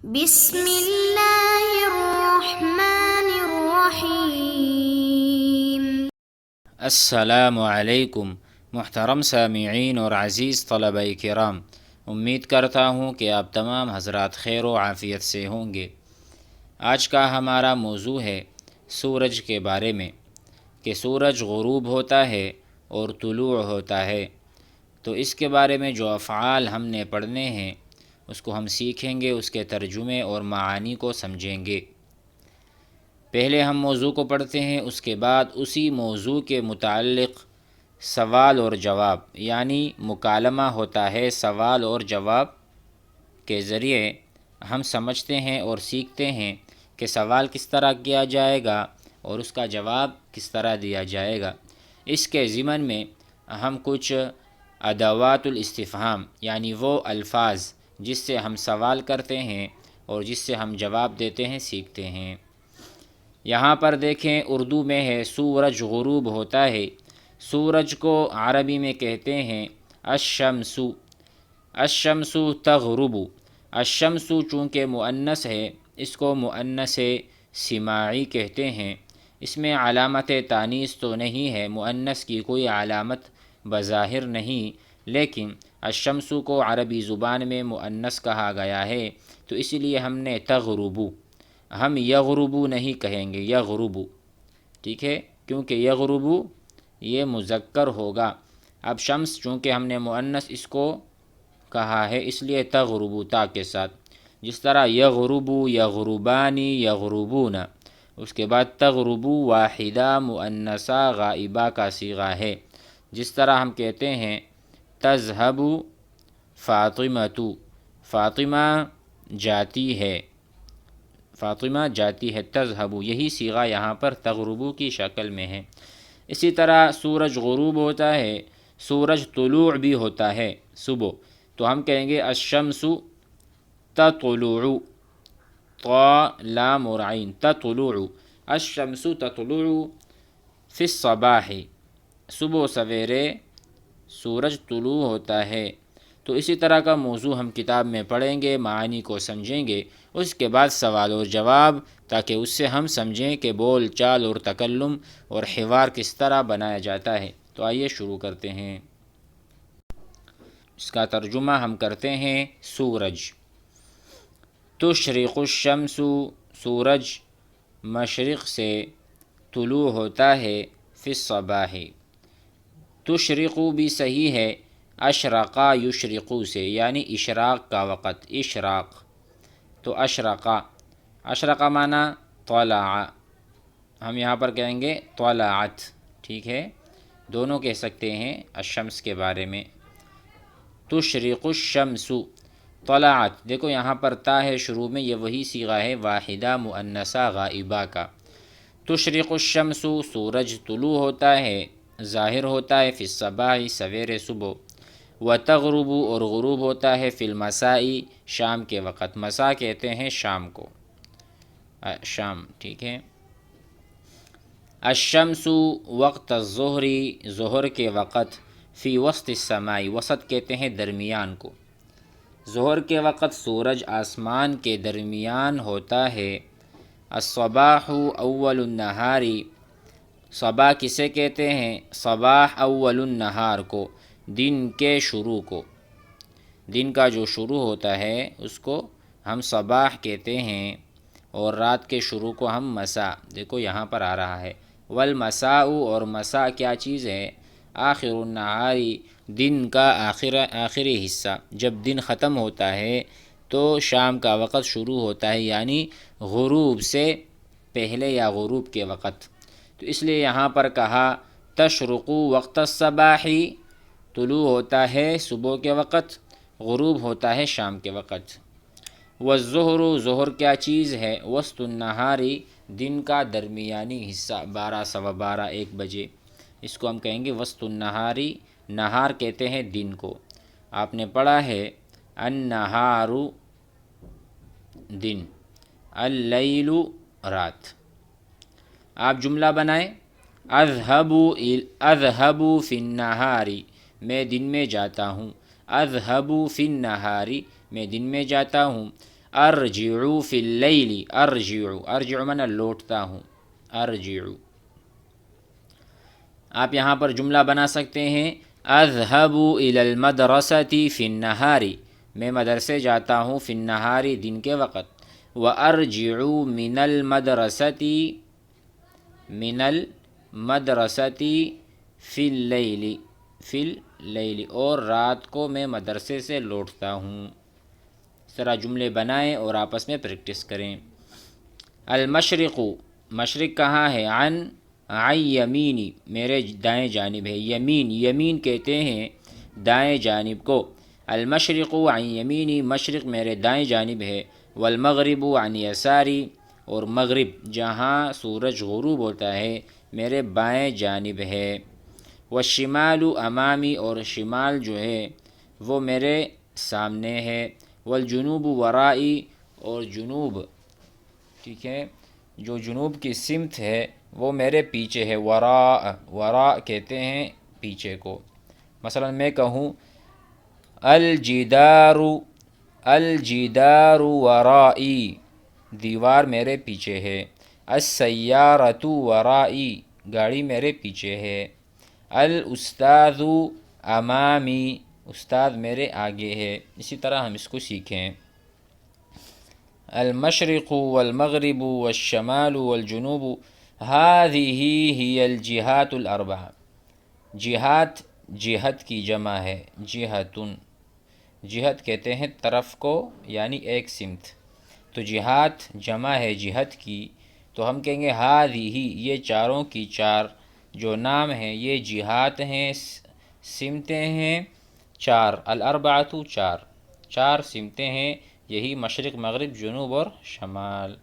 بسم اللہ الرحمن الرحیم۔ السلام علیکم محترم سامعین اور عزیز طلبہ کرام، امید کرتا ہوں کہ آپ تمام حضرات خیر و عافیت سے ہوں گے۔ آج کا ہمارا موضوع ہے سورج کے بارے میں کہ سورج غروب ہوتا ہے اور طلوع ہوتا ہے، تو اس کے بارے میں جو افعال ہم نے پڑھنے ہیں اس کو ہم سیکھیں گے، اس کے ترجمے اور معانی کو سمجھیں گے۔ پہلے ہم موضوع کو پڑھتے ہیں، اس کے بعد اسی موضوع کے متعلق سوال اور جواب، یعنی مکالمہ ہوتا ہے۔ سوال اور جواب کے ذریعے ہم سمجھتے ہیں اور سیکھتے ہیں کہ سوال کس طرح کیا جائے گا اور اس کا جواب کس طرح دیا جائے گا۔ اس کے ضمن میں ہم کچھ ادوات الاستفہام، یعنی وہ الفاظ جس سے ہم سوال کرتے ہیں اور جس سے ہم جواب دیتے ہیں، سیکھتے ہیں۔ یہاں پر دیکھیں، اردو میں ہے سورج غروب ہوتا ہے۔ سورج کو عربی میں کہتے ہیں الشمس۔ الشمس تغرب۔ الشمس چونکہ مؤنث ہے، اس کو مؤنث سماعی کہتے ہیں۔ اس میں علامت تانیث تو نہیں ہے، مؤنث کی کوئی علامت بظاہر نہیں، لیکن الشمس کو عربی زبان میں مؤنث کہا گیا ہے، تو اس لیے ہم نے تغرب، ہم یغرب نہیں کہیں گے، یغرب، ٹھیک ہے، کیونکہ یغرب یہ مذکر ہوگا۔ اب شمس چونکہ ہم نے مؤنث اس کو کہا ہے، اس لیے تغرب تا کے ساتھ، جس طرح یغرب، یغربانی، یغربون۔ اس کے بعد تغرب واحدہ مؤنثہ غائبہ کا صیغہ ہے، جس طرح ہم کہتے ہیں تذهب فاطمۃ، فاطمہ جاتی ہے، فاطمہ جاتی ہے، تذهب، یہی صیغہ یہاں پر تغرب کی شکل میں ہے۔ اسی طرح سورج غروب ہوتا ہے، سورج طلوع بھی ہوتا ہے صبح، تو ہم کہیں گے الشمس تطلع، طا لام اور عین، تطلع، الشمس تطلع فی الصباح، صبح سویرے سورج طلوع ہوتا ہے۔ تو اسی طرح کا موضوع ہم کتاب میں پڑھیں گے، معانی کو سمجھیں گے، اس کے بعد سوال اور جواب، تاکہ اس سے ہم سمجھیں کہ بول چال اور تکلم اور حوار کس طرح بنایا جاتا ہے۔ تو آئیے شروع کرتے ہیں۔ اس کا ترجمہ ہم کرتے ہیں سورج۔ تشرق الشمس، سورج مشرق سے طلوع ہوتا ہے، فی الصباح، تشرق بھی صحیح ہے، اشرقا یشرقو سے، یعنی اشراق کا وقت، اشراق، تو اشرقا، اشرقا معنی طلع، ہم یہاں پر کہیں گے طلعت، ٹھیک ہے، دونوں کہہ سکتے ہیں الشمس کے بارے میں۔ تشرق الشمس، طلعت، دیکھو یہاں پر تا ہے شروع میں، یہ وہی صیغہ ہے واحدہ مؤنثہ غائبہ کا۔ تشرق الشمس، سورج طلوع ہوتا ہے، ظاہر ہوتا ہے، فی الصباح، سویرے صبح، وتغرب، اور غروب ہوتا ہے، فی المساء، شام کے وقت، مساء کہتے ہیں شام کو، شام، ٹھیک ہے۔ الشمس وقت الظہر، ظہر کے وقت، فی وسط السماء، وسط کہتے ہیں درمیان کو، ظہر کے وقت سورج آسمان کے درمیان ہوتا ہے۔ الصباح اول النہار، صباح کسے کہتے ہیں؟ صباح اول النہار کو، دن کے شروع کو، دن کا جو شروع ہوتا ہے اس کو ہم صباح کہتے ہیں، اور رات کے شروع کو ہم مساء، دیکھو یہاں پر آ رہا ہے، والمساء، اور مساء کیا چیز ہے؟ آخر النہار، دن کا آخری حصہ، جب دن ختم ہوتا ہے تو شام کا وقت شروع ہوتا ہے، یعنی غروب سے پہلے یا غروب کے وقت۔ تو اس لیے یہاں پر کہا تشرق وقت الصباح، طلوع ہوتا ہے صبح کے وقت، غروب ہوتا ہے شام کے وقت۔ والظہر، ظہر کیا چیز ہے؟ وسط النہار، دن کا درمیانی حصہ، 12 سوا 12 1 بجے، اس کو ہم کہیں گے وسط النہار، نہار کہتے ہیں دن کو۔ آپ نے پڑھا ہے النہار دن، اللیل رات۔ آپ جملہ بنائیں، اذهب فی النہار، میں دن میں جاتا ہوں، اذهب فی النہار، میں دن میں جاتا ہوں۔ ارجعو فی اللیل، ارجعو من لوٹتا ہوں، ارجعو۔ آپ یہاں پر جملہ بنا سکتے ہیں اذهب الی المدرسۃ فی النہار، میں مدرسے جاتا ہوں فی النہار دن کے وقت، وارجع من المدرسۃ فی اللیل، اور رات کو میں مدرسے سے لوٹتا ہوں۔ اس طرح جملے بنائیں اور آپس میں پریکٹس کریں۔ المشرق، مشرق کہاں ہے؟ عن یمینی، میرے دائیں جانب ہے، یمین کہتے ہیں دائیں جانب کو۔ المشرق عن یمینی، مشرق میرے دائیں جانب ہے، والمغرب عن یساری، اور مغرب جہاں سورج غروب ہوتا ہے میرے بائیں جانب ہے۔ والشمال امامی، اور شمال جو ہے وہ میرے سامنے ہے۔ والجنوب ورائی، اور جنوب، ٹھیک ہے، جو جنوب کی سمت ہے وہ میرے پیچھے ہے، وراء کہتے ہیں پیچھے کو۔ مثلا میں کہوں الجدار ورائی، دیوار میرے پیچھے ہے۔ السیارۃ ورائی، گاڑی میرے پیچھے ہے۔ الاستاذ امامی، استاد میرے آگے ہے۔ اسی طرح ہم اس کو سیکھیں۔ المشرق والمغرب والشمال والجنوب هذه هي الجهات الاربعہ، جہات جہت کی جمع ہے، جہتن، جہت کہتے ہیں طرف کو یعنی ایک سمت، تو جہات جمع ہے جہت کی، تو ہم کہیں گے هذه، یہ چاروں کی چار جو نام ہیں یہ جہات ہیں، سمتیں ہیں چار، الاربعۃ چار سمتیں ہیں، یہی مشرق مغرب جنوب اور شمال۔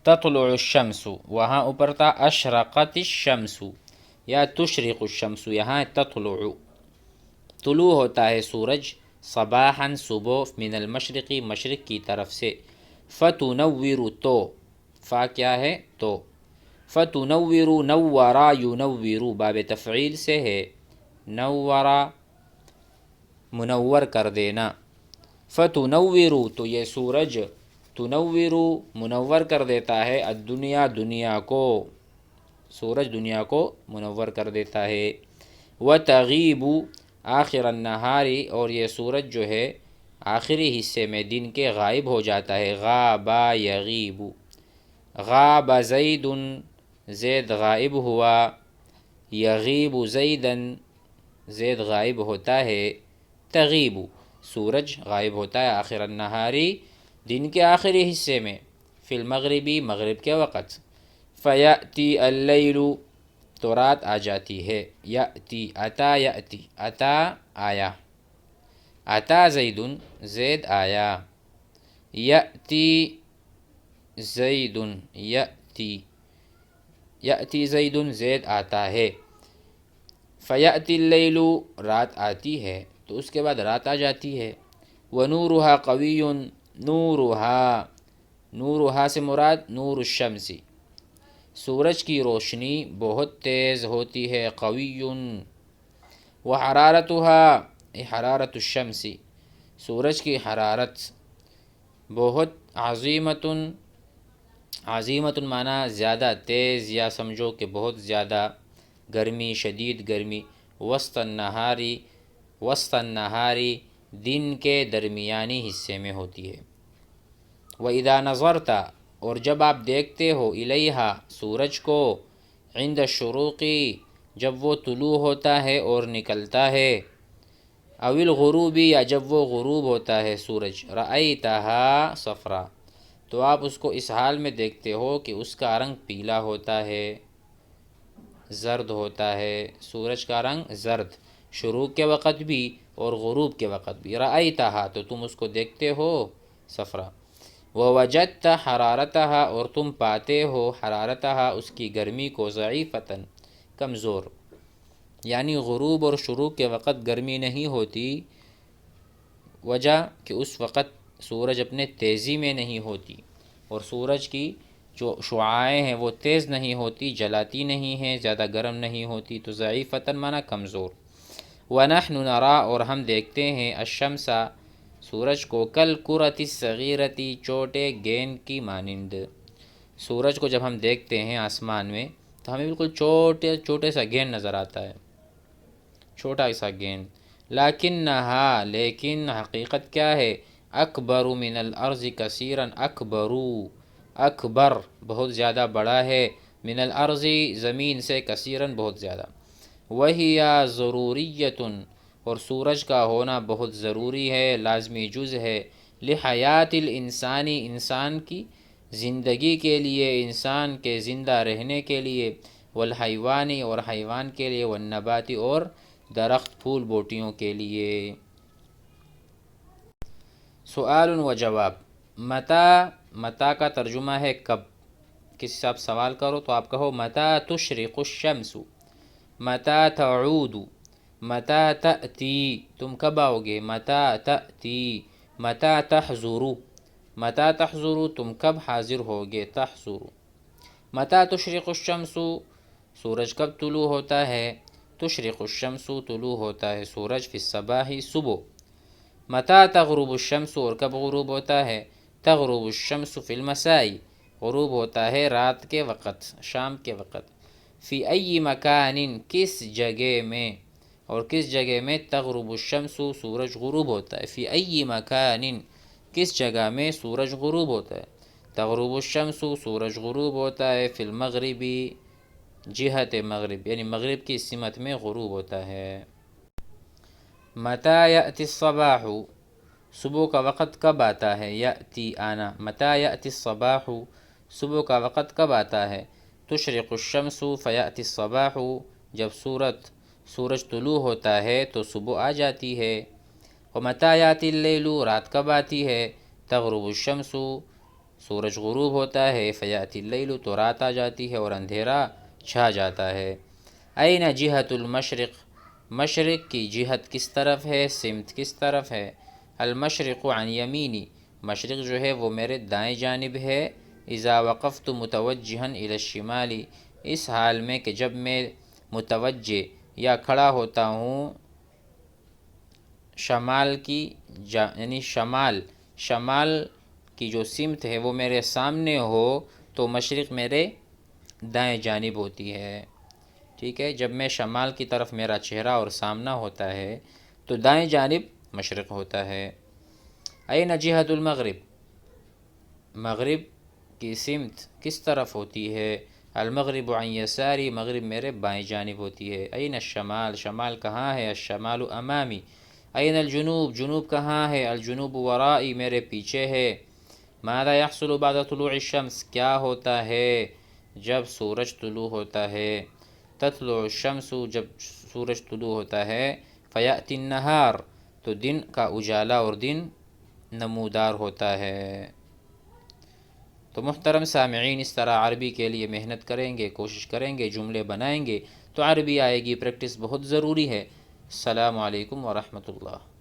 تطلع الشمس، وہاں اوپر تھا اشرقت الشمس یا تشرق الشمس، یہاں تطلع، طلوع ہوتا ہے سورج صباحا صبح، من المشرقی مشرق کی طرف سے، فتنور تو، فا کیا ہے؟ تو، فتنور نورا ینور، باب تفعیل سے ہے، نورا منور کر دینا، فتنور تو یہ سورج، تنور منور کر دیتا ہے، الدنیا دنیا کو، سورج دنیا کو منور کر دیتا ہے، وتغیب آخر النہار، اور یہ سورج جو ہے آخری حصے میں دن کے غائب ہو جاتا ہے، غاب یغیب، غاب زید، زید غائب ہوا، یغیب زیدن، زید غائب ہوتا ہے، تغیب سورج غائب ہوتا ہے آخر النہاری دن کے آخری حصے میں، فی المغربی مغرب کے وقت، فیأتی اللیل تو رات آ جاتی ہے، یأتی اتا یأتی، اتا آیا، اتا زیدن زید آیا، یأتی زیدن یأتی زیدن زید آتا ہے، فیأتی اللیل رات آتی ہے تو اس کے بعد رات آ جاتی ہے، ونورها قوی، نورها سے مراد نور الشمس، سورج کی روشنی بہت تیز ہوتی ہے، قوی، وحرارتها حرارت الشمس، سورج کی حرارت بہت، عظیمت معنی زیادہ تیز، یا سمجھو کہ بہت زیادہ گرمی، شدید گرمی، وسط النہاری دن کے درمیانی حصے میں ہوتی ہے۔ وَإِذَا نَظَرْتَ، اور جب آپ دیکھتے ہو، الیہا سورج کو، عند الشروق جب وہ طلوع ہوتا ہے اور نکلتا ہے، او الغروب یا جب وہ غروب ہوتا ہے سورج، رأیتہا صفرا تو آپ اس کو اس حال میں دیکھتے ہو کہ اس کا رنگ پیلا ہوتا ہے، زرد ہوتا ہے، سورج کا رنگ زرد، شروق کے وقت بھی اور غروب کے وقت بھی، رأیتہا تو تم اس کو دیکھتے ہو صفرا، ووجدت حرارتہا اور تم پاتے ہو حرارتہا اس کی گرمی کو، ضعیفتاً کمزور، یعنی غروب اور شروق کے وقت گرمی نہیں ہوتی، وجہ کہ اس وقت سورج اپنے تیزی میں نہیں ہوتی، اور سورج کی جو شعاعیں ہیں وہ تیز نہیں ہوتی، جلاتی نہیں ہیں، زیادہ گرم نہیں ہوتی، تو ضعیفتاً معنی کمزور۔ وَنَحْنُ نَرَى اور ہم دیکھتے ہیں، الشَّمْسَ سورج کو کل کرۃ الصغیرۃ چھوٹے گیند کی مانند۔ سورج کو جب ہم دیکھتے ہیں آسمان میں تو ہمیں بالکل چھوٹے سا گیند نظر آتا ہے، چھوٹا سا گیند، لیکنھا لیکن حقیقت کیا ہے، اکبر من الارض کثیرا، اکبر بہت زیادہ بڑا ہے، من الارض زمین سے، کثیرا بہت زیادہ، وہی ضروریۃ اور سورج کا ہونا بہت ضروری ہے، لازمی جز ہے، لحیات الانسانی انسان کی زندگی کے لیے، انسان کے زندہ رہنے کے لیے، والحیوانی اور حیوان کے لیے، والنباتی اور درخت پھول بوٹیوں کے لیے۔ سؤال و جواب۔ متا کا ترجمہ ہے کب۔ کسی سے آپ سوال کرو تو آپ کہو متا تشرق الشمس، متا تعود، متا تأتی، تم کب آؤ گے، متا تأتی، متا تحضر، متا تحضر، تم کب حاضر ہوگے، تحضر۔ متا تشرق الشمس، سورج کب طلوع ہوتا ہے، تشرق الشمس، طلوع ہوتا ہے سورج، فی الصباح، صبح۔ متا تغرب الشمس، اور کب غروب ہوتا ہے، تغرب الشمس فی المساء، غروب ہوتا ہے رات کے وقت، شام کے وقت۔ فی ای مکان، کس جگہ میں، اور کس جگہ میں، تغرب الشمس، سورج غروب ہوتا ہے، فی ای مکان، کس جگہ میں سورج غروب ہوتا ہے، تغرب الشمس، سورج غروب ہوتا ہے، فی المغربی، جہت مغرب، یعنی مغرب کی سمت میں غروب ہوتا ہے۔ متی یأتی الصباح، صبح کا وقت کب آتا ہے، یأتی آنا، متی یأتی الصباح، صبح کا وقت کب آتا ہے، تشرق الشمس فیأتی الصباح، جب سورج طلوع ہوتا ہے تو صبح آ جاتی ہے۔ ومتی یأتی اللیل، رات کب آتی ہے، تغرب الشمس، سورج غروب ہوتا ہے، فیأتی اللیل، تو رات آ جاتی ہے اور اندھیرا چھا جاتا ہے۔ این جہت المشرق، مشرق کی جہت کس طرف ہے، سمت کس طرف ہے، المشرق عن یمینی، مشرق جو ہے وہ میرے دائیں جانب ہے، اذا وقفت متوجہا الی الشمال، اس حال میں کہ جب میں متوجہ یا کھڑا ہوتا ہوں شمال کی یعنی شمال کی جو سمت ہے وہ میرے سامنے ہو تو مشرق میرے دائیں جانب ہوتی ہے، ٹھیک ہے، جب میں شمال کی طرف میرا چہرہ اور سامنا ہوتا ہے تو دائیں جانب مشرق ہوتا ہے۔ این جہت المغرب، مغرب کی سمت کس طرف ہوتی ہے، المغرب عن یساری، مغرب میرے بائیں جانب ہوتی ہے۔ این الشمال، شمال کہاں ہے، الشمال امامی۔ این الجنوب، جنوب کہاں ہے، الجنوب ورائی، میرے پیچھے ہے۔ ماذا یحصل بعد طلوع الشمس، کیا ہوتا ہے جب سورج طلوع ہوتا ہے، تطلع الشمس، جب سورج طلوع ہوتا ہے، فیأتی النہار، تو دن کا اجالا اور دن نمودار ہوتا ہے۔ تو محترم سامعین، اس طرح عربی کے لیے محنت کریں گے، کوشش کریں گے، جملے بنائیں گے تو عربی آئے گی، پریکٹس بہت ضروری ہے۔ السلام علیکم ورحمۃ اللہ۔